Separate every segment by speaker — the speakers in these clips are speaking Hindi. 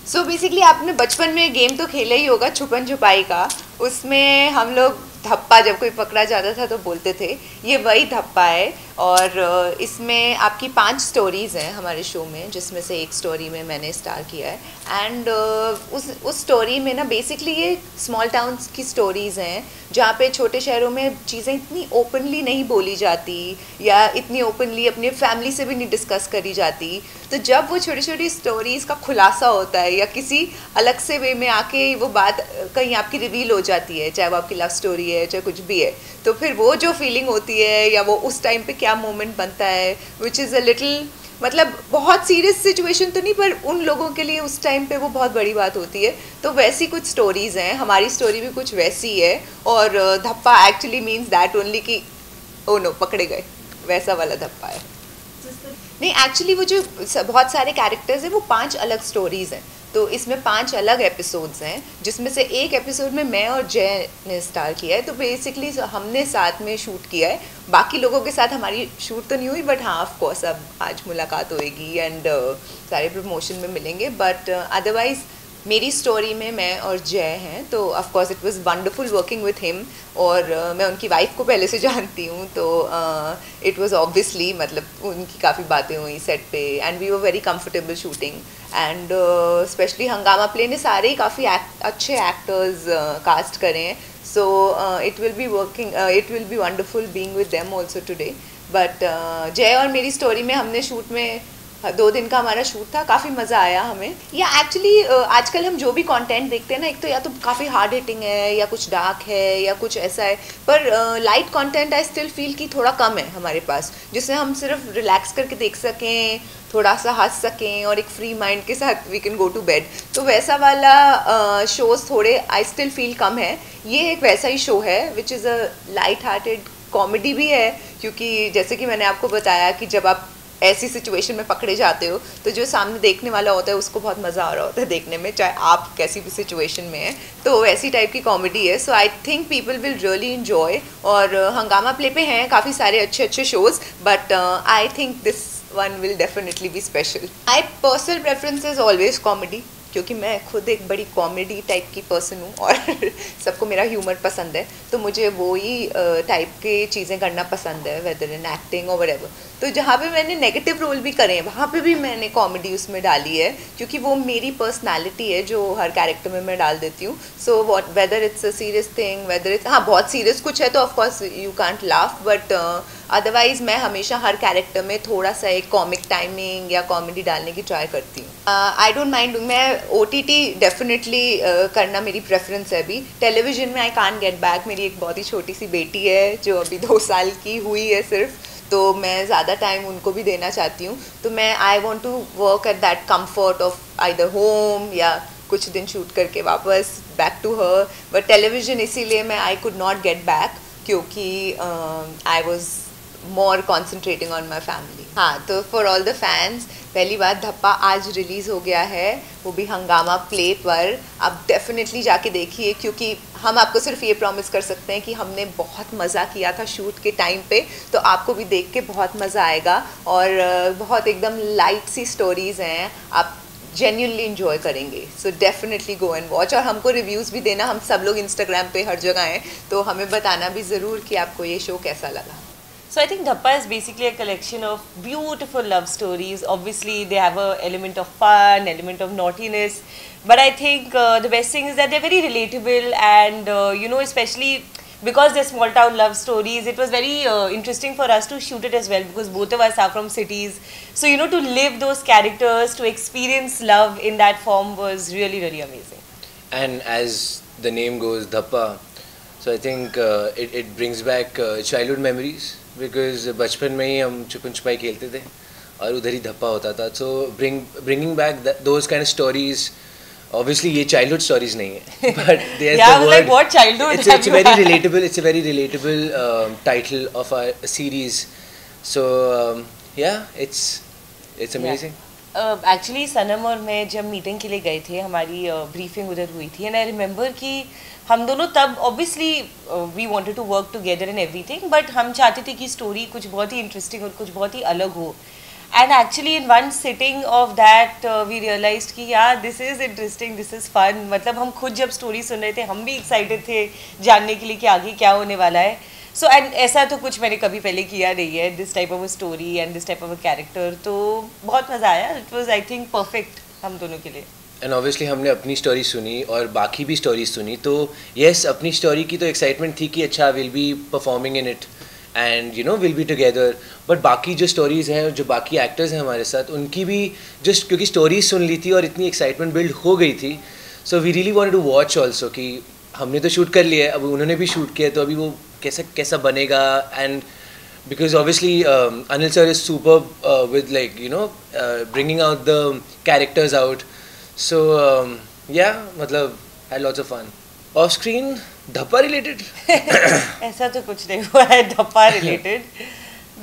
Speaker 1: सो बेसिकली आपने बचपन में गेम तो खेला ही होगा छुपन छुपाई का। उसमें हम लोग धप्पा जब कोई पकड़ा जाता था तो बोलते थे ये वही धप्पा है। और इसमें आपकी 5 स्टोरीज़ हैं हमारे शो में, जिसमें से एक स्टोरी में मैंने स्टार किया है। एंड उस स्टोरी में ना बेसिकली ये स्मॉल टाउन्स की स्टोरीज़ हैं जहाँ पे छोटे शहरों में चीज़ें इतनी ओपनली नहीं बोली जाती या इतनी ओपनली अपने फैमिली से भी नहीं डिस्कस करी जाती। तो जब वो छोटी छोटी स्टोरीज़ का खुलासा होता है या किसी अलग से वे में आके वो बात कहीं आपकी रिवील हो जाती है, चाहे वो आपकी लव स्टोरी है चाहे कुछ भी है, तो फिर वो जो फीलिंग होती है या वो उस टाइम पे क्या मोमेंट बनता है विच इज़ अ लिटिल, मतलब बहुत सीरियस सिचुएशन तो नहीं पर उन लोगों के लिए उस टाइम पे वो बहुत बड़ी बात होती है। तो वैसी कुछ स्टोरीज़ हैं, हमारी स्टोरी भी कुछ वैसी है। और धप्पा एक्चुअली मीन्स दैट ओनली कि ओ नो पकड़े गए, वैसा वाला धप्पा है। नहीं एक्चुअली वो जो बहुत सारे कैरेक्टर्स हैं वो 5 अलग स्टोरीज़ हैं। तो इसमें 5 अलग एपिसोड्स हैं जिसमें से एक एपिसोड में मैं और जय ने स्टार किया है। तो बेसिकली हमने साथ में शूट किया है, बाकी लोगों के साथ हमारी शूट तो नहीं हुई बट हाँ ऑफ कोर्स अब आज मुलाकात होएगी एंड सारे प्रमोशन में मिलेंगे। बट अदरवाइज़ मेरी स्टोरी में मैं और जय हैं। तो of course it was wonderful working with him. और मैं उनकी वाइफ को पहले से जानती हूँ, तो इट वाज ऑब्वियसली मतलब उनकी काफ़ी बातें हुई सेट पे and we were very comfortable shooting. And specially Hungama play ने सारे ही काफ़ी अच्छे एक्टर्स कास्ट करे हैं। So it will be wonderful being with them also today. But Jay और मेरी स्टोरी में हमने शूट में 2 दिन का हमारा शूट था, काफ़ी मज़ा आया हमें। या एक्चुअली आजकल हम जो भी कंटेंट देखते हैं ना, एक तो या तो काफ़ी हार्ड हिटिंग है या कुछ डार्क है या कुछ ऐसा है, पर light content I still feel कि थोड़ा कम है हमारे पास, जिससे हम सिर्फ रिलैक्स करके देख सकें, थोड़ा सा हंस सकें और एक फ्री माइंड के साथ we can go to bed. तो वैसा वाला शोज़ थोड़े आई स्टिल फील कम है। ये एक वैसा ही शो है which is a light hearted comedy भी है, क्योंकि जैसे कि मैंने आपको बताया कि जब आप ऐसी सिचुएशन में पकड़े जाते हो तो जो सामने देखने वाला होता है उसको बहुत मज़ा आ रहा होता है देखने में, चाहे आप कैसी भी सिचुएशन में हैं। तो वैसी टाइप की कॉमेडी है। So I think people will really enjoy. और हंगामा प्ले पे हैं काफ़ी सारे अच्छे अच्छे shows, but I think this one will definitely be special. My personal preference is always comedy, क्योंकि मैं खुद एक बड़ी कॉमेडी टाइप की पर्सन हूँ और सबको मेरा ह्यूमर पसंद है, तो मुझे वो ही टाइप के चीज़ें करना पसंद है, वेदर इन एक्टिंग और व्हाटएवर। तो जहाँ पे मैंने नेगेटिव रोल भी करे हैं वहाँ पे भी मैंने कॉमेडी उसमें डाली है, क्योंकि वो मेरी पर्सनालिटी है जो हर कैरेक्टर में मैं डाल देती हूँ। So what whether it's a serious thing, whether it's हाँ बहुत सीरियस कुछ है तो of course you can't laugh, but otherwise मैं हमेशा हर कैरेक्टर में थोड़ा सा एक कॉमिक टाइमिंग या कॉमेडी डालने की ट्राई करती हूँ। आई डोंट माइंड, मैं OTT डेफिनेटली करना मेरी प्रेफरेंस है। अभी टेलीविजन में आई कांट गेट बैक, मेरी एक बहुत ही छोटी सी बेटी है जो अभी 2 साल की हुई है सिर्फ, तो मैं ज़्यादा टाइम उनको भी देना चाहती हूँ। तो मैं I want to work at that comfort of either home या कुछ दिन शूट करके वापस back to her. But television इसीलिए मैं I could not get back, क्योंकि I was more concentrating on my family. हाँ, तो फॉर ऑल द फैंस, पहली बात धप्पा आज रिलीज़ हो गया है, वो भी हंगामा प्ले पर। आप डेफिनेटली जाके देखिए, क्योंकि हम आपको सिर्फ ये प्रॉमिस कर सकते हैं कि हमने बहुत मज़ा किया था शूट के टाइम पे, तो आपको भी देख के बहुत मज़ा आएगा। और बहुत एकदम लाइट सी स्टोरीज़ हैं, आप जेन्युइनली इन्जॉय करेंगे। So definitely go and watch. और हमको रिव्यूज़ भी देना, हम सब लोग इंस्टाग्राम पे हर जगह हैं, तो हमें बताना भी ज़रूर कि आपको ये शो कैसा लगा।
Speaker 2: So I think Dhappa is basically a collection of beautiful love stories. Obviously, they have an element of fun, element of naughtiness. But I think the best thing is that they're very relatable, and you know, especially because they're small town love stories, it was very interesting for us to shoot it as well, because both of us are from cities. So you know, to live those characters, to experience love in that form was really, really amazing.
Speaker 3: And as the name goes, Dhappa, so I think it brings back childhood memories, because बचपन में ही हम छुपन छुपाई खेलते थे और उधर ही धप्पा होता था. So bringing back those kind of stories, obviously ये childhood stories नहीं है, but there's
Speaker 2: yeah,
Speaker 3: the word.
Speaker 2: like what childhood?
Speaker 3: It's a very relatable. It's a very relatable title of a series. So yeah, it's amazing.
Speaker 2: Actually Sanam और मैं जब मीटिंग के लिए गए थे, हमारी ब्रीफिंग उधर हुई थी, एंड आई रिमेंबर कि हम दोनों तब obviously we wanted to work together in everything, but हम चाहते थे कि स्टोरी कुछ बहुत ही इंटरेस्टिंग और कुछ बहुत ही अलग हो. And actually in one sitting of that we realized कि यार this is interesting, this is fun. मतलब हम खुद जब स्टोरी सुन रहे थे हम भी एक्साइटेड थे जानने के लिए कि आगे क्या होने वाला है. सो एंड ऐसा तो कुछ मैंने कभी पहले किया नहीं है, this type of a story and this type of a character. तो बहुत मज़ा आया. It was I think perfect हम दोनों के लिए.
Speaker 3: एंड ऑब्वियसली हमने अपनी स्टोरी सुनी और बाकी भी स्टोरी सुनी, तो यस अपनी स्टोरी की तो एक्साइटमेंट थी कि अच्छा will be performing in it and you know will be together. But बाकी जो स्टोरीज़ हैं, जो बाकी एक्टर्स हैं हमारे साथ, उनकी भी जस्ट क्योंकि स्टोरीज सुन ली थी और इतनी एक्साइटमेंट बिल्ड हो गई थी, so we really wanted to watch also कि हमने तो शूट कर लिया है, अब उन्होंने भी शूट किया, तो अभी वो कैसा कैसा बनेगा. And because obviously Anil sir is superb with like you know bringing out the characters out. So yeah, मतलब had lots of fun. Off screen धप्पा related.
Speaker 2: ऐसा तो कुछ नहीं हुआ है धप्पा related.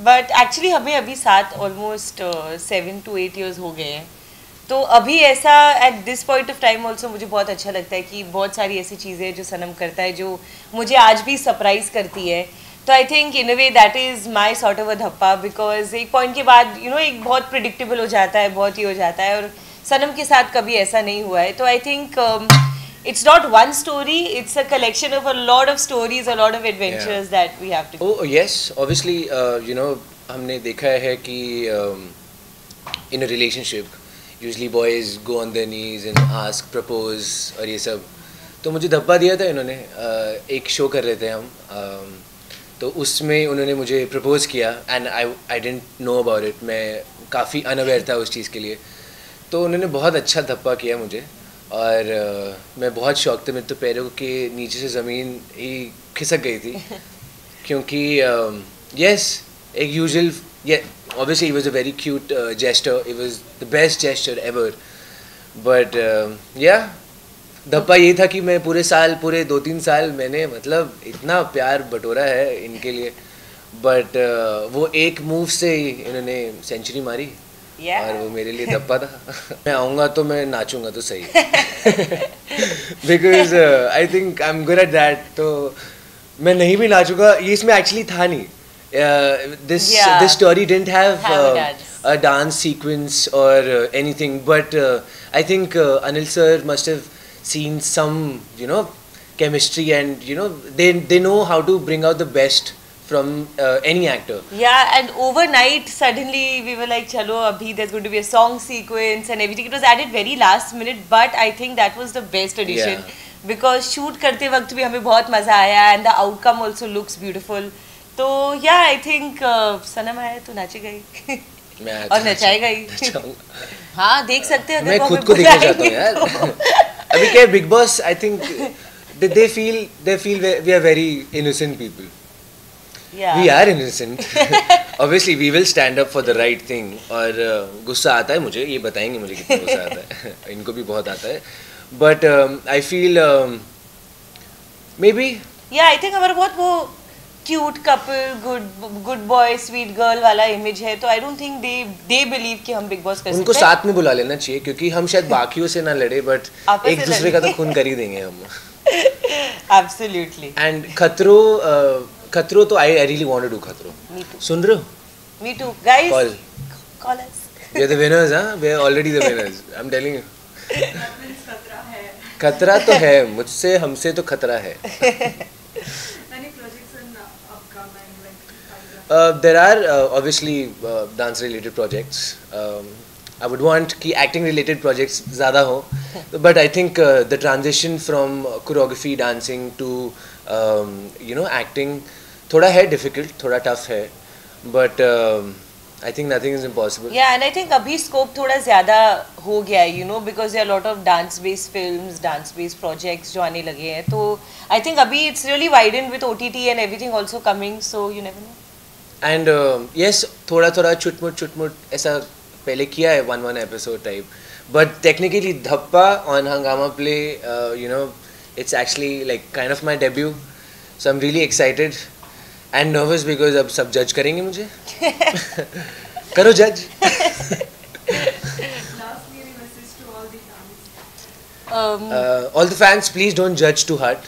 Speaker 2: But actually हमें अभी साथ almost 7 to 8 years हो गए हैं. तो अभी ऐसा at this point of time also मुझे बहुत अच्छा लगता है कि बहुत सारी ऐसी चीज़ें जो सनम करता है जो मुझे आज भी सरप्राइज करती है. तो I think in a way that is my sort of a धप्पा, बिकॉज एक पॉइंट के बाद यू नो एक बहुत प्रिडिक्टेबल हो जाता है, बहुत ही हो जाता है, और सनम के साथ कभी ऐसा नहीं हुआ है. तो I think it's not one story, it's a collection of a lot of stories, a lot of adventures that we have to do.
Speaker 3: Oh yes, obviously you know हमने देखा है कि in a relationship usually boys go on their knees and ask, propose और ये सब. तो मुझे धप्पा दिया था इन्होंने. एक शो कर रहे थे हम, तो उसमें उन्होंने मुझे प्रपोज़ किया and I didn't know about it. मैं काफ़ी अनअवेयर था उस चीज़ के लिए. तो उन्होंने बहुत अच्छा धप्पा किया मुझे और मैं बहुत शौक था. मेरे तो पैरों के नीचे से ज़मीन ही खिसक गई थी क्योंकि यस एक usual obviously it was a very cute gesture, it was the best gesture ever, but yeah धप्पा ये था कि मैं पूरे 2-3 साल मैंने मतलब इतना प्यार बटोरा है इनके लिए, बट वो एक मूव से ही इन्होंने सेंचुरी मारी. और वो मेरे लिए धप्पा था. मैं आऊँगा तो मैं नाचूंगा तो सही, because I think I am good at that. तो मैं नहीं भी नाचूंगा, ये इसमें एक्चुअली था नहीं. This story didn't have a dance sequence or anything, but I think Anil sir must have seen some chemistry, and they know how to bring out the best from any actor.
Speaker 2: Yeah, and overnight suddenly we were like, chalo, abhi there's going to be a song sequence and everything. It was added very last minute, but I think that was the best addition, because shoot करते वक्त भी हमें बहुत मजा आया, and the outcome also looks beautiful. तो या आई थिंक सनम आया तो नाचेगा ही और नचाएगा ही. हाँ देख सकते हैं.
Speaker 3: मैं खुद को देखना चाहता हूँ यार. अभी क्या big boss, I think they feel we are very innocent people. We are innocent. Obviously we will stand up for the right thing. और गुस्सा आता है मुझे, ये बताएंगे मुझे कितना गुस्सा आता है. इनको भी बहुत आता है. But I feel maybe
Speaker 2: I think हमारा बहुत वो cute couple, good boy sweet girl वाला इमेज है. तो I don't think they believe कि हम बिग बॉस कर सकते हैं.
Speaker 3: उनको साथ में बुला लेना चाहिए, क्योंकि हम शायद बाकियों से ना लड़े, बट एक दूसरे का तो खून कर ही देंगे हम.
Speaker 2: एब्सोल्युटली.
Speaker 3: एंड खतरो तो I really want to do Khatron. सुन रहे हो?
Speaker 2: Me too guys, call us.
Speaker 3: We are the winners. We are already the winners. I am telling you. खतरा तो है मुझसे, हमसे तो खतरा है. There are obviously dance related projects. I would want कि acting related projects ज़्यादा हो, but I think the transition from choreography dancing to acting थोड़ा है difficult, थोड़ा tough है, but I think nothing is impossible.
Speaker 2: Yeah, and I think अभी scope थोड़ा ज़्यादा हो गया है, because there are a lot of dance based films, dance based projects जो आने लगे हैं. तो I think अभी it's really widened with OTT and everything also coming, so you never know.
Speaker 3: And yes, थोड़ा चुटमुट ऐसा पहले किया है, one episode type, but technically धप्पा on Hungama Play, it's actually like kind of my debut, so I'm really excited and nervous because अब सब judge करेंगे मुझे. करो judge.
Speaker 4: Lastly, any message to all the fans?
Speaker 3: All the fans, please don't judge too hard.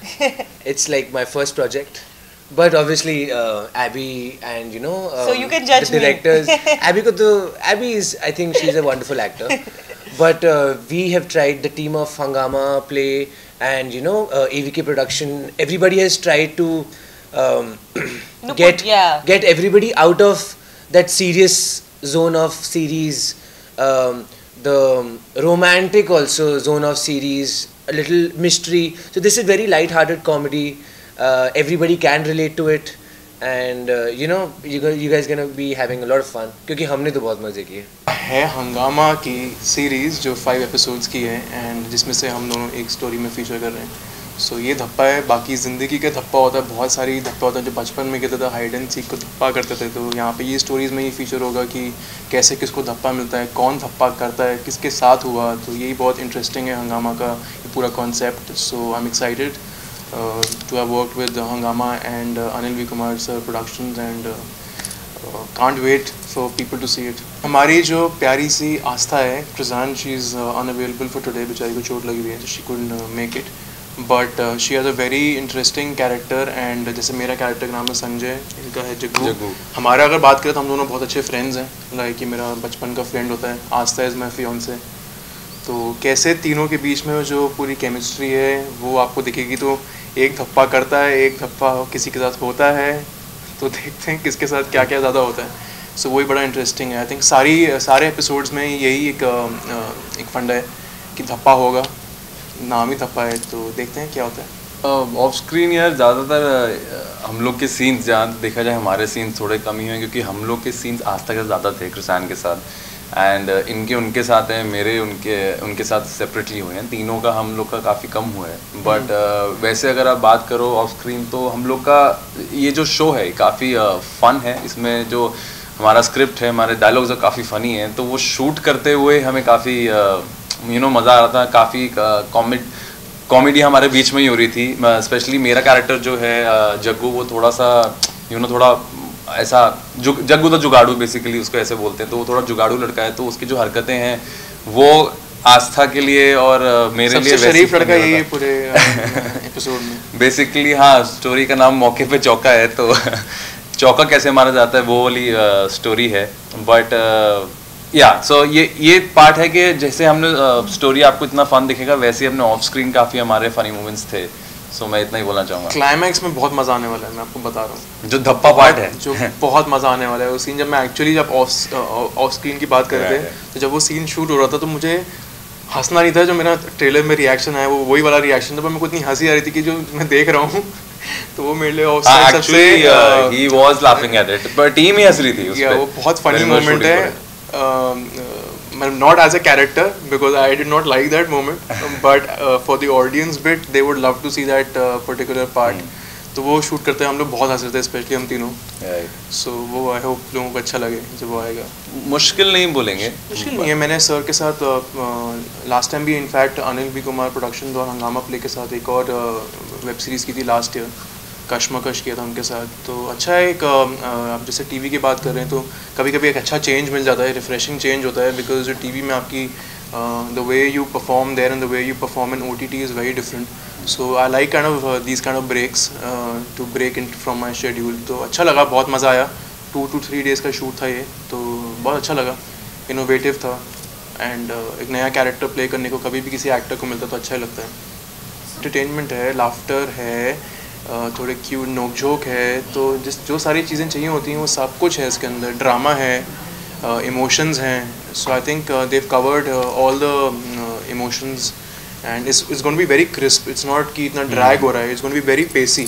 Speaker 3: It's like my first project, But obviously, Abby and
Speaker 2: So you can judge
Speaker 3: the directors.
Speaker 2: me.
Speaker 3: Abby is, I think she's a wonderful actor. But we have tried, the team of Hangama Play and AVK Production. Everybody has tried to get everybody out of that serious zone of series, the romantic also zone of series, a little mystery. So this is very light-hearted comedy. Everybody can relate to it, and you guys gonna be having a lot of fun क्योंकि हमने तो बहुत मजे किए
Speaker 5: है। हंगामा की सीरीज़ जो 5 एपिसोड्स की है एंड जिसमें से हम दोनों एक स्टोरी में फीचर कर रहे हैं। सो ये धप्पा है। बाकी ज़िंदगी का धप्पा होता है, बहुत सारी धप्पा होता है जो बचपन में कहते थे, हाइड एंड सीक को धप्पा करते थे। तो यहाँ पे ये स्टोरीज़ में ये फीचर होगा कि कैसे किसको धप्पा मिलता है, कौन धप्पा करता है, किसके साथ हुआ। तो यही बहुत इंटरेस्टिंग है हंगामा का ये पूरा concept. So I am excited to have worked with Hangama and Anil V. Kumar sir productions and can't wait for people to see it. हमारी जो प्यारी सी आस्था है Krizan, she is unavailable for today, बेचारी को चोट लगी हुई है, so she couldn't make it. But she has a very interesting character and जैसे मेरा कैरेक्टर का नाम है संजय, इनका है जग्गू। हमारा अगर बात करें तो हम दोनों बहुत अच्छे फ्रेंड्स हैं, लाइक कि मेरा बचपन का फ्रेंड होता है, आस्था इज़ माई फियांसे। तो कैसे तीनों के बीच में जो पूरी केमिस्ट्री है वो आपको दिखेगी। तो एक धप्पा करता है, एक धप्पा किसी के साथ होता है, तो देखते हैं किसके साथ क्या क्या ज़्यादा होता है। सो वही बड़ा इंटरेस्टिंग है। आई थिंक सारे एपिसोड्स में यही एक फंड है कि धप्पा होगा, नाम ही धप्पा है, तो देखते हैं क्या होता है।
Speaker 6: ऑफ स्क्रीन यार ज़्यादातर हम लोग के सीन्स, जहाँ देखा जाए हमारे सीन्स थोड़े कम ही हैं क्योंकि हम लोग के सीन्स आज तक ज़्यादा थे कृषान के साथ, एंड इनके उनके साथ हैं, मेरे उनके साथ सेपरेटली हुए हैं। तीनों का हम लोग का काफ़ी कम हुआ है। बट वैसे अगर आप बात करो ऑफ स्क्रीन तो हम लोग का ये जो शो है काफ़ी फ़न है। इसमें जो हमारा स्क्रिप्ट है, हमारे डायलॉग्स काफ़ी फ़नी हैं, तो वो शूट करते हुए हमें काफ़ी मज़ा आ रहा था। काफ़ी कॉमेडी हमारे बीच में ही हो रही थी। स्पेशली मेरा कैरेक्टर जो है जग्गू, वो थोड़ा सा थोड़ा ऐसा जग्गू तो जुगाड़ू बेसिकली उसको ऐसे बोलते हैं, तो वो थोड़ा जुगाड़ू लड़का है। तो उसकी जो हरकतें हैं वो आस्था के लिए और मेरे लिए
Speaker 5: शरीफ लड़का यही है पूरे एपिसोड में
Speaker 6: बेसिकली। हाँ, स्टोरी का नाम मौके पे चौका है, तो चौका कैसे मारा जाता है वो वाली स्टोरी है। बट सो ये पार्ट है कि जैसे हमने स्टोरी आपको इतना फन दिखेगा, वैसे ही अपने ऑफ स्क्रीन काफ़ी हमारे फनी मोमेंट्स थे। सो मैं इतना ही बोलना चाहूँगा।
Speaker 5: क्लाइमैक्स में बहुत मज़ा आने वाला है, मैं आपको बता रहा हूँ।
Speaker 6: जो धप्पा पार्ट है
Speaker 5: जो बहुत मज़ा आने वाला है वो सीन। जब मैं एक्चुअली ऑफ स्क्रीन की बात कर रहे थे, तो जब वो सीन शूट हो रहा था तो मुझे हंसना नहीं था। जो मेरा ट्रेलर में रिएक्शन है वो वही वाला रिएक्शन था, पर मेरे को इतनी हंसी आ रही थी कि जो मैं देख रहा हूँ तो वो मेरे लिए
Speaker 6: सबसे he was laughing at it, पर टीम ही हंस रही थी उस पे।
Speaker 5: वो बहुत फनी मोमेंट है। Not as a character because I did not like that moment, but for the audience bit they would love to see that particular part. तो वो शूट करते हैं हम लोग बहुत हंस रहे थे, स्पेशली हम तीनों। सो वो आई होप लोगों को अच्छा लगे जब वो आएगा।
Speaker 6: मुश्किल नहीं बोलेंगे,
Speaker 5: मुश्किल नहीं है। मैंने सर के साथ लास्ट टाइम भी in fact Anil V Kumar production और हंगामा प्ले के साथ एक और वेब सीरीज़ की थी लास्ट ईयर, कश्मकश किया था उनके साथ। तो अच्छा है। एक आप जैसे टीवी की बात कर रहे हैं तो कभी कभी एक अच्छा चेंज मिल जाता है, रिफ्रेशिंग चेंज होता है। बिकॉज जो टीवी में आपकी the way you perform there and the way you perform in OTT is very different. So I like these kind of breaks to break in from my schedule. तो अच्छा लगा, बहुत मज़ा आया। 2 to 3 days का शूट था ये, तो बहुत अच्छा लगा, इनोवेटिव था। एंड एक नया कैरेक्टर प्ले करने को कभी भी किसी एक्टर को मिलता तो अच्छा ही लगता है। एंटरटेनमेंट है, लाफ्टर है, थोड़े क्यूट नोक-झोंक है, तो जो सारी चीज़ें चाहिए होती हैं वो सब कुछ है इसके अंदर। ड्रामा है, इमोशंस हैं। So I think they've covered all the emotions and it's going to be very crisp. It's not कि इतना ड्रैग हो रहा है, it's going to be very pacy.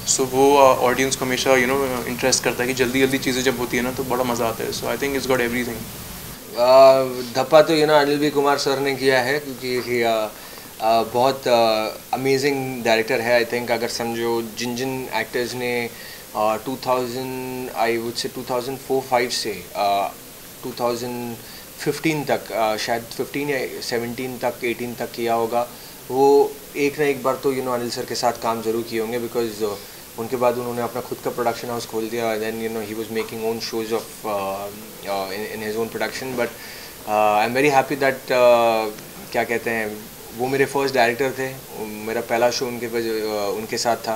Speaker 5: So वो ऑडियंस को हमेशा इंटरेस्ट करता है कि जल्दी जल्दी चीज़ें जब होती है ना तो बड़ा मज़ा आता है। So I think it's got everything.
Speaker 3: धप्पा तो अनिल वी कुमार सर ने किया है क्योंकि बहुत अमेजिंग डायरेक्टर है। आई थिंक अगर समझो जिन एक्टर्स ने 2000 आई वुड से 2004-05 से 2015 तक, शायद 15 या 17 तक 18 तक किया होगा, वो एक ना एक बार तो अनिल सर के साथ काम ज़रूर किए होंगे। बिकॉज उनके बाद उन्होंने अपना खुद का प्रोडक्शन हाउस खोल दिया। Then he was making own shows of in his own production. But I am very happy that क्या कहते हैं, वो मेरे फर्स्ट डायरेक्टर थे। मेरा पहला शो उनके साथ था।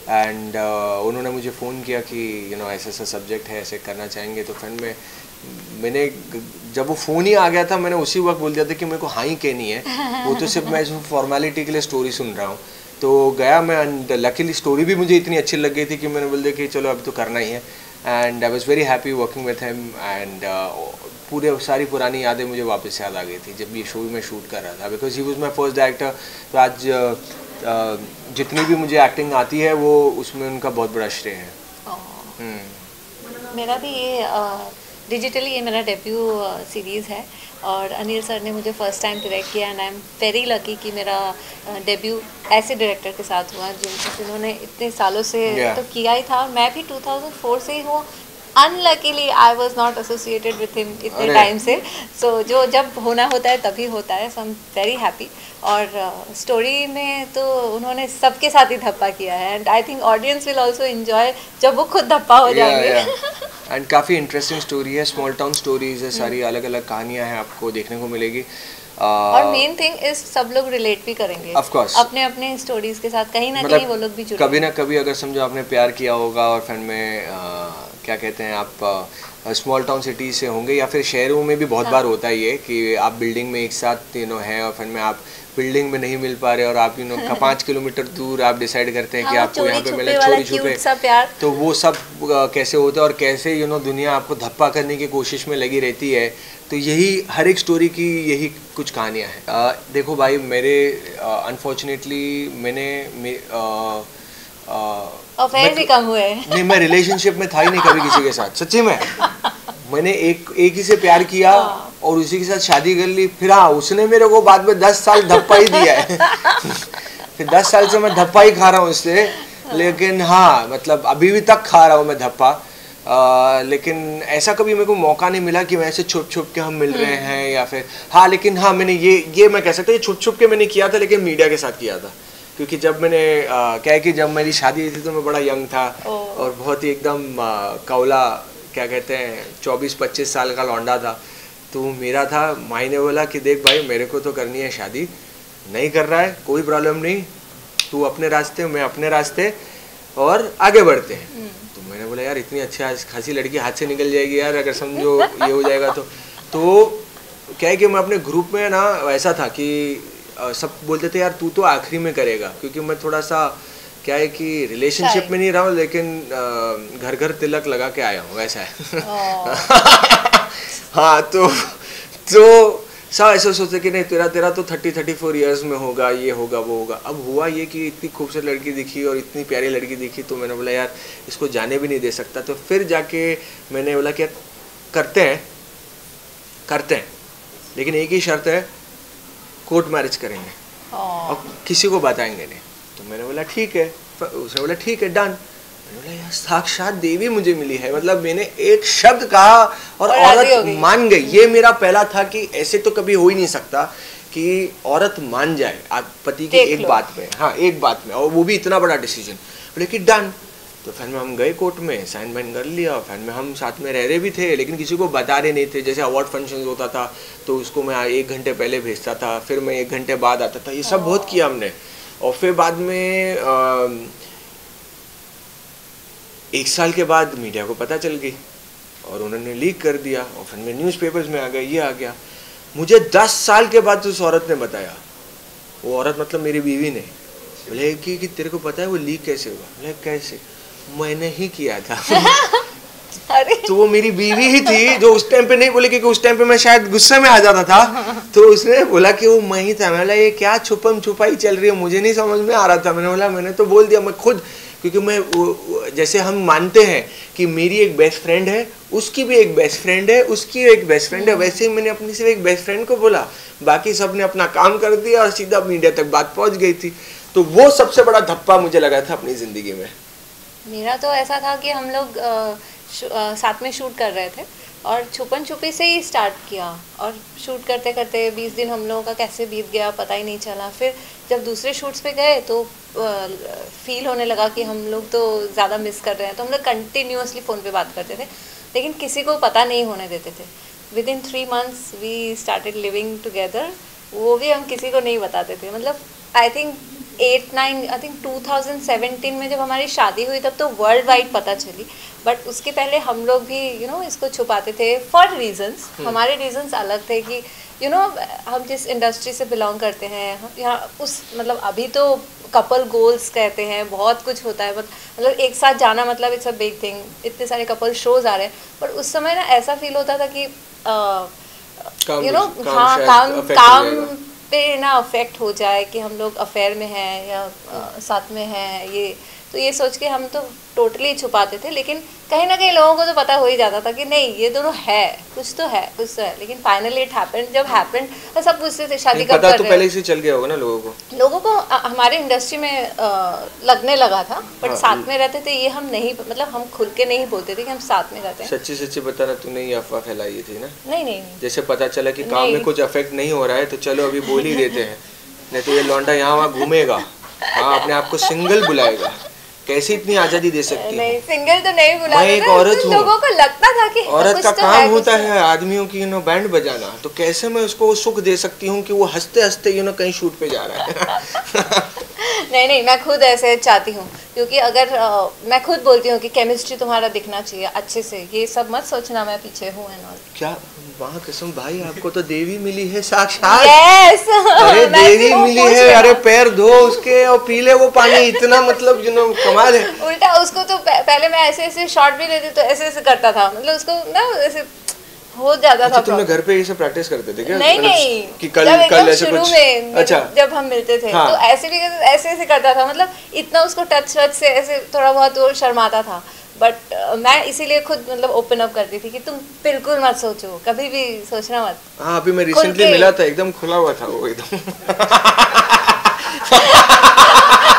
Speaker 3: एंड उन्होंने मुझे फ़ोन किया कि ऐसा ऐसा सब्जेक्ट है, ऐसे करना चाहेंगे। तो फिर मैंने जब वो फ़ोन ही आ गया था, मैंने उसी वक्त बोल दिया था कि मेरे को हाँ ही कहनी है, वो तो सिर्फ मैं फॉर्मेलिटी के लिए स्टोरी सुन रहा हूँ। तो गया मैं, एंड लकीली स्टोरी भी मुझे इतनी अच्छी लग गई थी कि मैंने बोल दिया कि चलो अब तो करना ही है। And I was very happy working with him, and पूरे सारी पुरानी यादें मुझे वापस याद आ गई थी जब ये शो में शूट कर रहा था, because he was my first director. तो आज जितनी भी मुझे एक्टिंग आती है वो उसमें उनका बहुत बड़ा श्रेय है।
Speaker 7: मेरा भी ये डिजिटली ये मेरा डेब्यू सीरीज़ है और अनिल सर ने मुझे फर्स्ट टाइम डायरेक्ट किया and I am very lucky कि मेरा डेब्यू ऐसे डायरेक्टर के साथ हुआ जिन्होंने इतने सालों से तो किया ही था। और मैं भी 2004 से ही हूँ। Unluckily I was not associated with him इतने टाइम से, सो जो जब होना होता है तभी होता है। So I am very happy. और स्टोरी में तो उन्होंने सबके साथ ही धप्पा किया है and I think audience will also enjoy जब वो खुद धप्पा हो जाएंगे।
Speaker 3: एंड काफ़ी इंटरेस्टिंग स्टोरी है, स्मॉल टाउन स्टोरीज है, सारी अलग अलग कहानियाँ हैं, आपको देखने को मिलेगी।
Speaker 7: और मेन थिंग इस सब लोग रिलेट भी करेंगे
Speaker 3: ऑफ कोर्स
Speaker 7: अपने अपने स्टोरीज के साथ, कहीं ना कहीं वो लोग भी जुड़े
Speaker 3: कभी ना कभी। अगर समझो आपने प्यार किया होगा और फिर में क्या कहते हैं, आप स्मॉल टाउन सिटी से होंगे या फिर शहरों में भी बहुत बार होता है ये कि आप बिल्डिंग में एक साथ हैं और फिर में आप बिल्डिंग में नहीं मिल पा रहे और आप 5 किलोमीटर दूर आप डिसाइड करते हैं कि आपको यहाँ पे मिले चोरी छुपे। तो वो सब कैसे होता है और कैसे दुनिया आपको धप्पा करने की कोशिश में लगी रहती है। तो यही हर एक स्टोरी की यही कुछ कहानियाँ हैं। देखो भाई, मेरे अनफॉर्चुनेटली मैंने
Speaker 7: अफेयर भी कम हुए
Speaker 3: नहीं, मैं रिलेशनशिप में था ही नहीं कभी किसी के साथ, सच्ची में। मैंने एक ही से प्यार किया और उसी के साथ शादी कर ली। फिर हाँ, उसने मेरे को बाद में 10 साल धप्पा ही दिया है। फिर 10 साल से मैं धप्पा ही खा रहा हूँ उससे। लेकिन हाँ, मतलब अभी भी तक खा रहा हूँ मैं धप्पा। लेकिन ऐसा कभी मेरे को मौका नहीं मिला कि वैसे छुप छुप के हम मिल रहे हैं या फिर हाँ। लेकिन हाँ, मैंने ये मैं कह सकता हूँ छुप छुप के मैंने किया था, लेकिन मीडिया के साथ किया था। क्योंकि जब मैंने क्या है कि जब मेरी शादी हुई थी तो मैं बड़ा यंग था और बहुत ही एकदम कौला, क्या कहते हैं, 24-25 साल का लौंडा था। तो मेरा था, माई ने बोला कि देख भाई, मेरे को तो करनी है शादी, नहीं कर रहा है कोई प्रॉब्लम नहीं, तू अपने रास्ते मैं अपने रास्ते और आगे बढ़ते हैं। तो मैंने बोला यार, इतनी अच्छा खासी लड़की हाथ से निकल जाएगी यार अगर समझो ये हो जाएगा तो क्या है कि मैं अपने ग्रुप में ना ऐसा था कि सब बोलते थे यार तू तो आखिरी में करेगा, क्योंकि मैं थोड़ा सा क्या है कि रिलेशनशिप में नहीं रहा हूँ, लेकिन घर घर तिलक लगा के आया हूँ, वैसा है। हाँ, तो सब ऐसा सोचते कि नहीं तेरा तो 30-34 इयर्स में होगा, ये होगा वो होगा। अब हुआ ये कि इतनी खूबसूरत लड़की दिखी और इतनी प्यारी लड़की दिखी, तो मैंने बोला यार इसको जाने भी नहीं दे सकता। तो फिर जाके मैंने बोला कि करते हैं, लेकिन एक ही शर्त है, कोर्ट मैरिज करेंगे और किसी को बताएंगे नहीं। तो मैंने बोला ठीक है। उसने बोला ठीक है, डन। मैंने बोला यार साक्षात देवी मुझे मिली है, मतलब मैंने एक शब्द कहा और औरत मान गई। ये मेरा पहला था कि ऐसे तो कभी हो ही नहीं सकता कि औरत मान जाए आप पति की एक बात में, हाँ एक बात में, और वो भी इतना बड़ा डिसीजन। बोले कि डन। तो फिर में हम गए कोर्ट में, साइन वाइन कर लिया। फिर में हम साथ में रह रहे भी थे, लेकिन किसी को बता रहे नहीं थे। जैसे अवार्ड फंक्शन होता था तो उसको मैं 1 घंटे पहले भेजता था, फिर मैं 1 घंटे बाद आता था। ये सब बहुत किया हमने। और फिर बाद में 1 साल के बाद मीडिया को पता चल गई और उन्होंने लीक कर दिया और फिर मैं न्यूज़पेपर्स में आ गया, ये आ गया। मुझे 10 साल के बाद उस औरत ने बताया, वो औरत मतलब मेरी बीवी ने, बोले कि तेरे को पता है वो लीक कैसे हुआ? बोले कैसे? मैंने ही किया था। तो वो मेरी बीवी ही थी जो उस टाइम पे नहीं बोले, क्योंकि उस टाइम पे मैं शायद गुस्से में आ जाता था। तो उसने बोला कि वो मैं ही था। मैंने बोला ये क्या छुपम छुपाई चल रही है, मुझे नहीं समझ में आ रहा था। मैंने बोला मैंने तो बोल दिया मैं खुद, क्योंकि मैं जैसे हम मानते हैं कि मेरी एक बेस्ट फ्रेंड है, उसकी भी एक बेस्ट फ्रेंड है, उसकी एक बेस्ट फ्रेंड है, वैसे ही मैंने अपनी सिर्फ एक बेस्ट फ्रेंड को बोला, बाकी सब ने अपना काम कर दिया और सीधा मीडिया तक बात पहुंच गई थी। तो वो सबसे बड़ा धप्पा मुझे लगा था अपनी ज़िंदगी में।
Speaker 7: मेरा तो ऐसा था कि हम लोग साथ में शूट कर रहे थे और छुपन छुपी से ही स्टार्ट किया और शूट करते करते 20 दिन हम लोगों का कैसे बीत गया पता ही नहीं चला। फिर जब दूसरे शूट्स पे गए तो फील होने लगा कि हम लोग तो ज़्यादा मिस कर रहे हैं, तो हम लोग कंटिन्यूसली फ़ोन पे बात करते थे, लेकिन किसी को पता नहीं होने देते थे। Within 3 months we started living together, वो भी हम किसी को नहीं बताते थे। मतलब आई थिंक 8-9 आई थिंक 2017 में जब हमारी शादी हुई तब तो वर्ल्ड वाइड पता चली, बट उसके पहले हम लोग भी इसको छुपाते थे फॉर रीजंस। हमारे रीजंस अलग थे कि हम जिस इंडस्ट्री से बिलोंग करते हैं, हम यहाँ उस मतलब अभी तो कपल गोल्स कहते हैं, बहुत कुछ होता है, मतलब एक साथ जाना मतलब इट्स अ बिग थिंग, इतने सारे कपल शोज आ रहे हैं, पर उस समय ना ऐसा फील होता था कि काम पे ना अफेक्ट हो जाए कि हम लोग अफेयर में हैं या साथ में हैं, ये सोच के हम तो टोटली छुपाते थे। लेकिन कहीं ना कहीं लोगों को तो पता हो ही जाता था कि नहीं ये दोनों है, कुछ तो है। लेकिन फाइनली इट हैपेंड। जब हैपेंड तो सब पूछते थे शादी कब कर रहे हो?
Speaker 8: पता तो पहले से चल गया होगा ना लोगों को
Speaker 7: हमारे इंडस्ट्री में लगने लगा था, बट साथ में रहते थे ये हम नहीं, मतलब हम खुल के नहीं बोलते थे कि हम साथ में रहते हैं।
Speaker 8: सच्ची बताना, तूने ये अफवाह फैलाई थी ना?
Speaker 7: नहीं,
Speaker 8: जैसे पता चला कि काम में कुछ अफेक्ट नहीं हो रहा है तो चलो अभी बोल ही देते हैं, नहीं तो ये लौंडा यहाँ वहाँ घूमेगा, हाँ अपने आप को सिंगल बुलाएगा। कैसे इतनी आजादी दे सकती
Speaker 7: नहीं, सिंगल तो नहीं बुला,
Speaker 8: मैं एक औरत हूँ,
Speaker 7: लोगों को लगता था कि
Speaker 8: औरत का
Speaker 7: तो
Speaker 8: काम होता है आदमियों की बैंड बजाना, तो कैसे मैं उसको सुख दे सकती हूँ कि वो हंसते हंसते कहीं शूट पे जा रहा है।
Speaker 7: नहीं, मैं खुद ऐसे चाहती हूँ, क्योंकि अगर मैं खुद बोलती हूँ कि केमिस्ट्री तुम्हारा दिखना चाहिए अच्छे से, ये सब मत सोचना मैं पीछे हूँ एंड ऑल।
Speaker 8: क्या वहाँ कसम भाई, आपको तो देवी मिली है साक्षात।
Speaker 7: yes!
Speaker 8: अरे देवी मिली है, अरे पैर धो उसके और पी ले वो पानी, इतना मतलब कमाल है।
Speaker 7: उल्टा उसको तो पहले मैं ऐसे शॉट भी लेती तो ऐसे करता था, मतलब उसको ना ऐसे हो जाता था।
Speaker 8: तुमने घर पे ये सब प्रैक्टिस करते थे क्या?
Speaker 7: नहीं,
Speaker 8: कि कल ऐसे
Speaker 7: शुरू
Speaker 8: कुछ?
Speaker 7: में
Speaker 8: अच्छा,
Speaker 7: जब हम मिलते थे तो ऐसे भी ऐसे करता था, मतलब इतना उसको टच से ऐसे थोड़ा बहुत वो शर्माता था, बट मैं इसीलिए खुद मतलब ओपन अप करती थी कि तुम बिल्कुल मत सोचो, कभी भी सोचना मत।
Speaker 8: हाँ, अभी मैं रिसेंटली मिला था, एकदम खुला हुआ था वो एकदम।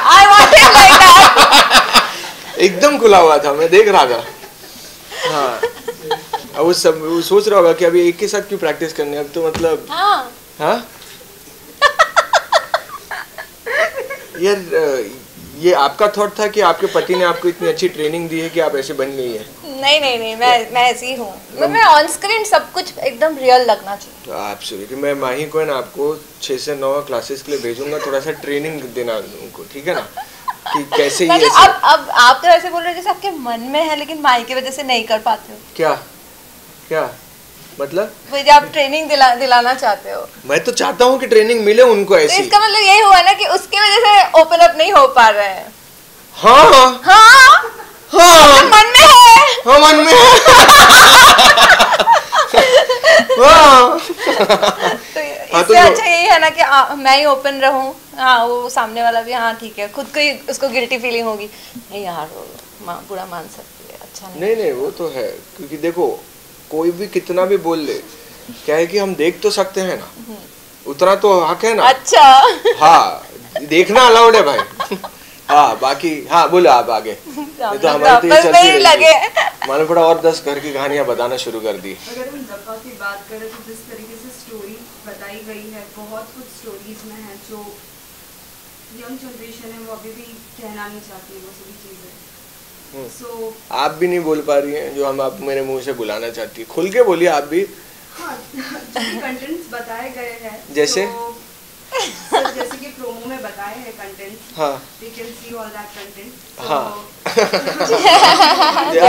Speaker 7: I want it like that.
Speaker 8: एकदम खुला हुआ था, मैं देख रहा था। हाँ, अब वो सोच रहा होगा कि अभी एक के साथ क्यों प्रैक्टिस करने, अब तो मतलब हाँ यार, ये आपका थॉट था कि आपके पति ने आपको इतनी अच्छी ट्रेनिंग दी है कि आप ऐसे बन गई है?
Speaker 7: नहीं, मैं ऐसी ही हूँ। मैं ऑन स्क्रीन सब कुछ एकदम रियल लगना चाहिए।
Speaker 8: तो एब्सोल्युटली, मैं माही को है ना आपको 6 से 9 क्लासेस के लिए भेजूंगा, थोड़ा सा ट्रेनिंग देना उनको, ठीक है ना, कि कैसे ये
Speaker 7: मतलब अब आप तो ऐसे बोल रहे हो जैसे आपके मन में है, लेकिन माही की वजह से नहीं कर पाते हो।
Speaker 8: क्या मतलब?
Speaker 7: मुझे आप ट्रेनिंग दिलाना चाहते हो?
Speaker 8: मैं तो चाहता हूँ कि ट्रेनिंग मिले उनको ऐसी।
Speaker 7: तो इसका मतलब यही हुआ ना कि उसकी वजह से ओपन अप नहीं हो पा रहे हैं।
Speaker 8: हाँ,
Speaker 7: मन में है।
Speaker 8: हाँ, मन में है।
Speaker 7: तो इससे अच्छा यही है ना कि मैं ही ओपन रहूं, हाँ वो सामने वाला भी हाँ ठीक है, खुद को ही उसको गिल्टी फीलिंग होगी, नहीं यार बुरा मान सकती है, अच्छा
Speaker 8: नहीं वो तो है, क्योंकि देखो कोई भी कितना भी बोल ले, क्या है कि हम देख तो सकते हैं ना, उतना तो हक है ना।
Speaker 7: अच्छा
Speaker 8: हाँ, देखना अलाउड है भाई। हाँ बाकी हाँ बोलो आप आगे, नहीं तो हमारी तो ये चलती रहेगी। मैंने थोड़ा और 10 घर की कहानियां बताना शुरू कर दी।
Speaker 4: अगर हम धप्पा की बात करें तो जिस तरीके से स्टोरी बताई गई है, बहुत कुछ स्टोरीज में है जो यंग जनरेशन है वो अभी भी कहना नहीं चाहती वो सभी चीजें। So,
Speaker 8: आप भी नहीं बोल पा रही हैं जो हम आप मेरे मुंह से बुलाना चाहती है, खुल के बोलिए आप भी।
Speaker 4: हाँ, जो कंटेंट्स बताए गए हैं
Speaker 8: जैसे
Speaker 4: जैसे कि प्रोमो में बताए हैं कंटेंट्स,
Speaker 8: हाँ
Speaker 4: we can see all that content.
Speaker 8: हाँ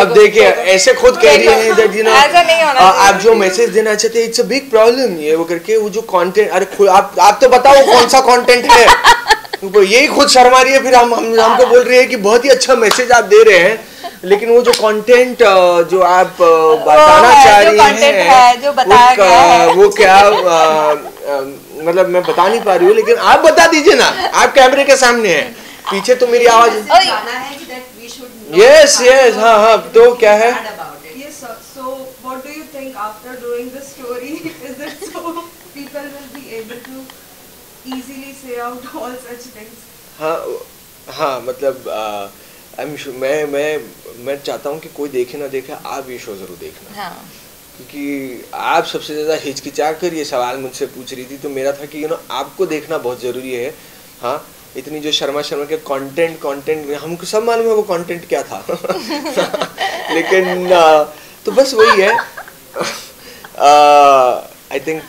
Speaker 8: अब देखिए ऐसे खुद कह रही हैं that you know
Speaker 7: ऐसा नहीं होना
Speaker 8: आप जो मैसेज देना चाहते हैं इट्स अ बिग प्रॉब्लम, ये वो करके वो जो कंटेंट, अरे आप तो बताओ कौन सा कंटेंट है, यही खुद शर्मा रही है, फिर हमको बोल रही है कि बहुत ही अच्छा मैसेज आप दे रहे हैं, लेकिन वो जो कंटेंट जो आप बताना चाह रही हैं वो क्या मतलब मैं बता नहीं पा रही हूँ, लेकिन आप बता दीजिए ना, आप कैमरे के सामने हैं, पीछे तो मेरी आवाज। यस हाँ तो क्या है?
Speaker 4: So what do you think after doing the story? Is it so people will be able to easily say out all such things?
Speaker 8: हाँ मतलब मैं चाहता हूँ कि कोई देखे ना देखे, आप ये शो जरूर देखना। हाँ। क्योंकि आप सबसे ज़्यादा हिचकिचा कर ये सवाल मुझसे पूछ रही थी, तो मेरा था कि आपको देखना बहुत ज़रूरी है। हाँ, इतनी जो शर्मा के कंटेंट हमको सब मालूम है वो कंटेंट क्या था। लेकिन तो बस वही है। आई थिंक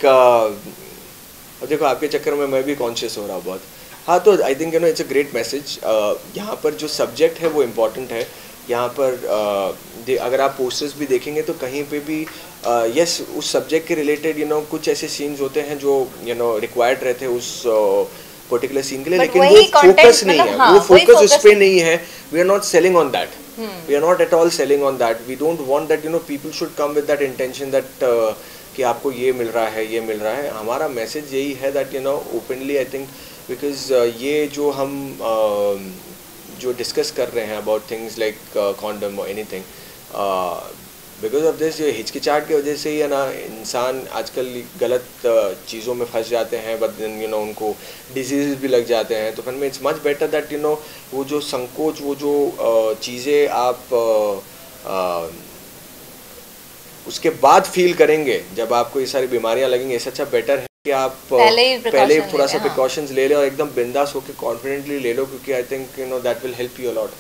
Speaker 8: देखो आपके चक्कर में मैं भी कॉन्शियस हो रहा हूँ बहुत। हाँ, तो I think it's a great message. यहाँ पर जो सब्जेक्ट है वो इम्पोर्टेंट है। यहाँ पर अगर आप पोस्टर्स भी देखेंगे तो कहीं पे भी यस उस सब्जेक्ट के रिलेटेड कुछ ऐसे सीन्स होते हैं जो रिक्वायर्ड रहते हैं उस पर्टिकुलर सीन के लिए, लेकिन वो फोकस नहीं है, वो फोकस उस पे नहीं है। We are not selling on that, we are not at all selling on that. We don't want that people should come with that intention that कि आपको ये मिल रहा है, ये मिल रहा है। हमारा मैसेज यही है that openly I think because ये जो हम जो डिस्कस कर रहे हैं अबाउट थिंग्स लाइक कॉन्डम और एनीथिंग, बिकॉज ऑफ दिस ये हिचकिचाहट की वजह से ही है ना इंसान आजकल गलत चीज़ों में फंस जाते हैं, बट उनको डिजीज़ भी लग जाते हैं। तो फिर में इट्स मच बेटर दैट वो जो संकोच, वो जो चीज़ें आप उसके बाद फील करेंगे जब आपको ये सारी बीमारियां लगेंगी, इससे अच्छा बेटर है कि आप पहले थोड़ा सा प्रिकॉशंस ले लो और एकदम बिंदास होकर कॉन्फिडेंटली ले लो, क्योंकि I think that will help you a lot.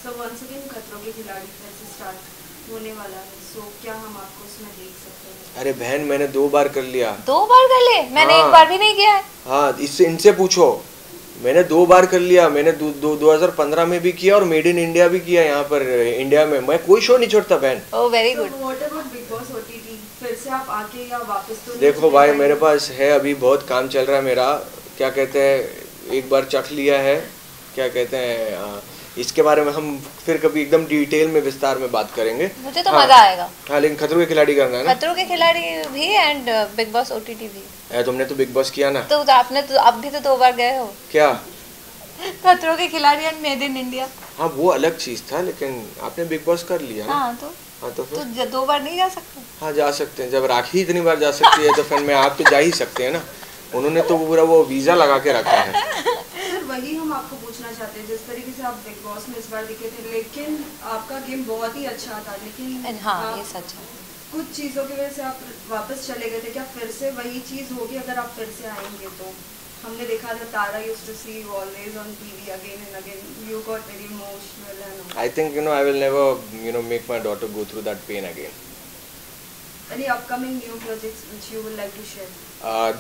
Speaker 4: So once again Khatron Ke खिलाड़ी फिर से स्टार्ट होने वाला है, सो क्या हम आपको उसमें देख सकते हैं?
Speaker 8: अरे बहन, मैंने 2 बार कर लिया।
Speaker 7: 2 बार कर लिए? मैंने
Speaker 8: हाँ,
Speaker 7: 1 बार भी नहीं किया है।
Speaker 8: हाँ, इससे इनसे पूछो, मैंने 2 बार कर लिया। मैंने 2015 में भी किया और मेड इन इंडिया भी किया। यहाँ पर इंडिया में मैं कोई शो नहीं छोड़ता बहन।
Speaker 7: Oh very good.
Speaker 4: What about big boss OTT, फिर से आप आके या वापस? तो
Speaker 8: देखो भाई, मेरे पास है अभी बहुत काम चल रहा है मेरा। क्या कहते हैं, एक बार चख लिया है, क्या कहते हैं, इसके बारे में हम फिर कभी एकदम डिटेल में विस्तार में बात करेंगे।
Speaker 7: मुझे तो मजा आएगा।
Speaker 8: हाँ, लेकिन खतरों के खिलाड़ी करना है ना?
Speaker 7: खतरों के खिलाड़ी भी एंड बिग बॉस ओटीटी भी।
Speaker 8: तुमने तो बिग बॉस किया ना?
Speaker 7: तो आपने तो अब भी तो 2 बार गए हो।
Speaker 8: क्या?
Speaker 7: खतरों के खिलाड़ी एंड मेड इन इंडिया।
Speaker 8: हाँ, वो अलग चीज था, लेकिन आपने बिग बॉस कर लिया ना?
Speaker 7: हाँ तो
Speaker 8: फिर
Speaker 7: 2 बार नहीं जा सकते?
Speaker 8: हाँ, जा सकते हैं। जब राखी इतनी बार जा सकती है तो फिर मैं आप तो जा ही सकते हैं ना। उन्होंने तो पूरा वो वीजा लगा के रखा है।
Speaker 4: सर वही हम आपको पूछना चाहते हैं, जिस तरीके से आप बिग बॉस में इस बार दिखे थे, लेकिन आपका गेम बहुत ही अच्छा था, लेकिन
Speaker 7: हाँ ये सच है।
Speaker 4: कुछ चीज़ों की वजह से आप वापस चले गए थे। क्या फिर से वही चीज़ होगी अगर आप फिर से आएंगे तो? हमने देखा था Tara used to see you always on TV again and again, you got very emotional and
Speaker 8: I think I will never make my daughter go through that pain again.
Speaker 4: Any upcoming new projects which you would like to share?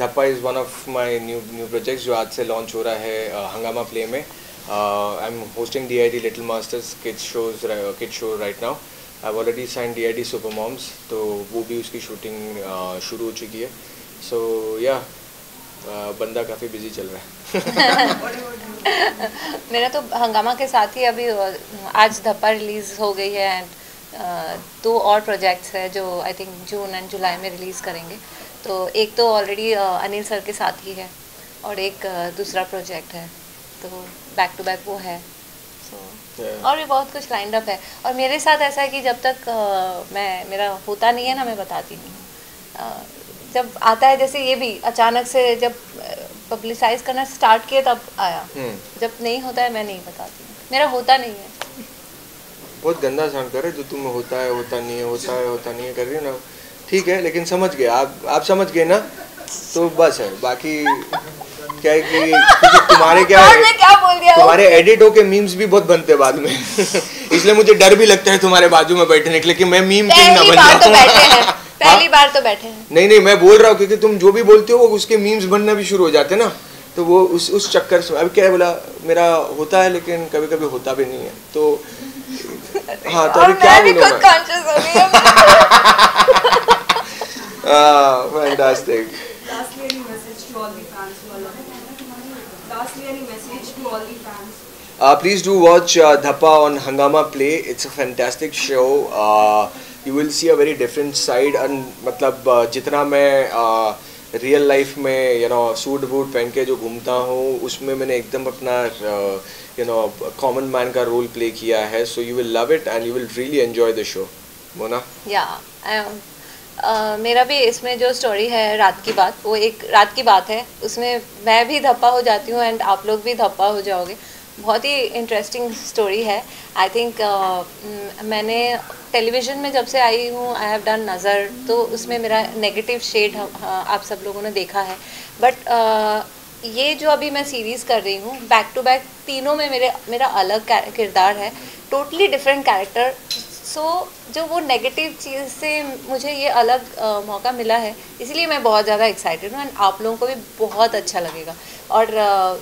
Speaker 8: धप्पा is one of my new projects जो आज से लॉन्च हो रहा है हंगामा प्ले में। I am hosting DID little masters kids show right now. I have already sign DID super moms, तो वो भी उसकी शूटिंग शुरू हो चुकी है। सो या बंदा काफ़ी बिजी चल रहा है।
Speaker 7: मेरा तो हंगामा के साथ ही अभी आज धप्पा रिलीज़ हो गई है एंड 2 और प्रोजेक्ट्स है जो आई थिंक जून एंड जुलाई में रिलीज़ करेंगे। तो एक तो ऑलरेडी अनिल सर के साथ ही है और एक दूसरा प्रोजेक्ट है, तो बैक टू बैक वो है। और भी बहुत कुछ लाइंड अप है। और मेरे साथ ऐसा है कि जब तक मेरा होता नहीं है ना, मैं बताती नहीं। जब आता है, जैसे ये भी अचानक से जब पब्लिसाइज करना स्टार्ट किए तब आया। जब नहीं होता है मैं नहीं बताती, मेरा होता नहीं है।
Speaker 8: बहुत गंदा साउंड कर रहे जो तुम्हें होता है होता नहीं है, होता है होता नहीं है कर रही हो ना। ठीक है, लेकिन समझ गए आप समझ गए ना, तो बस है। बाकी क्या है कि तुम्हारे क्या है,
Speaker 7: क्या बोल दिया
Speaker 8: तुम्हारे एडिट होके मीम्स भी बहुत बनते हैं बाद में। इसलिए मुझे डर भी लगता है तुम्हारे बाजू में बैठने के लिए कि मैं मीम किंग ना बन जाऊं।
Speaker 7: पहली बार तो बैठे हैं।
Speaker 8: नहीं, मैं बोल रहा हूँ क्योंकि तुम जो भी बोलते हो वो उसके मीम्स बनना भी शुरू हो जाते हैं ना, तो वो उस चक्कर से अभी क्या है, बोला मेरा होता है लेकिन कभी कभी होता भी नहीं है। तो हाँ, तो अभी क्या बोलूँ मैं। Fantastic.
Speaker 4: Lastly, any message to all the fans who are loving? Lastly, any message to all the fans?
Speaker 8: Please do watch Dhappa on Hangama Play. It's a fantastic show. You will see a very different side. And मतलब जितना मैं रियल लाइफ में सूट वूट पहन के जो घूमता हूँ, उसमें मैंने एकदम अपना कॉमन मैन का रोल प्ले किया है। So you will love it and you will really enjoy the show. Mona?
Speaker 7: मेरा भी इसमें जो स्टोरी है रात की बात, वो एक रात की बात है। उसमें मैं भी धप्पा हो जाती हूँ एंड आप लोग भी धप्पा हो जाओगे। बहुत ही इंटरेस्टिंग स्टोरी है। आई थिंक मैंने टेलीविज़न में जब से आई हूँ, आई हैव डन नज़र, तो उसमें मेरा नेगेटिव शेड आप सब लोगों ने देखा है। बट ये जो अभी मैं सीरीज़ कर रही हूँ, बैक टू बैक तीनों में मेरा अलग किरदार है, टोटली डिफरेंट कैरेक्टर, सो जो वो नेगेटिव चीज़ से मुझे ये अलग मौका मिला है, इसलिए मैं बहुत ज़्यादा एक्साइटेड हूँ एंड आप लोगों को भी बहुत अच्छा लगेगा। और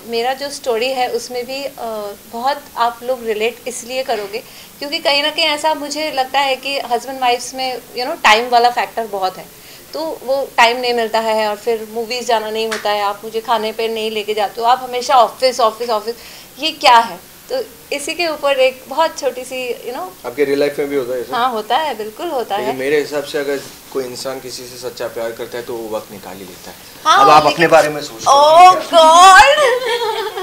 Speaker 7: मेरा जो स्टोरी है उसमें भी बहुत आप लोग रिलेट इसलिए करोगे क्योंकि कहीं ना कहीं ऐसा मुझे लगता है कि हस्बैंड वाइफ्स में टाइम वाला फैक्टर बहुत है, तो वो टाइम नहीं मिलता है और फिर मूवीज़ जाना नहीं होता है, आप मुझे खाने पे नहीं लेके जाते हो, आप हमेशा ऑफिस ऑफिस ऑफिस, ये क्या है। तो इसी के ऊपर एक बहुत छोटी सी
Speaker 8: आपके रियल लाइफ में भी होता है ऐसा?
Speaker 7: हाँ होता है, बिल्कुल होता है।
Speaker 8: मेरे हिसाब से अगर कोई इंसान किसी से सच्चा प्यार करता है तो वो वक्त निकाल ही लेता है।
Speaker 7: हाँ,
Speaker 8: अब आप अपने बारे में सोचो।
Speaker 7: ओह गॉड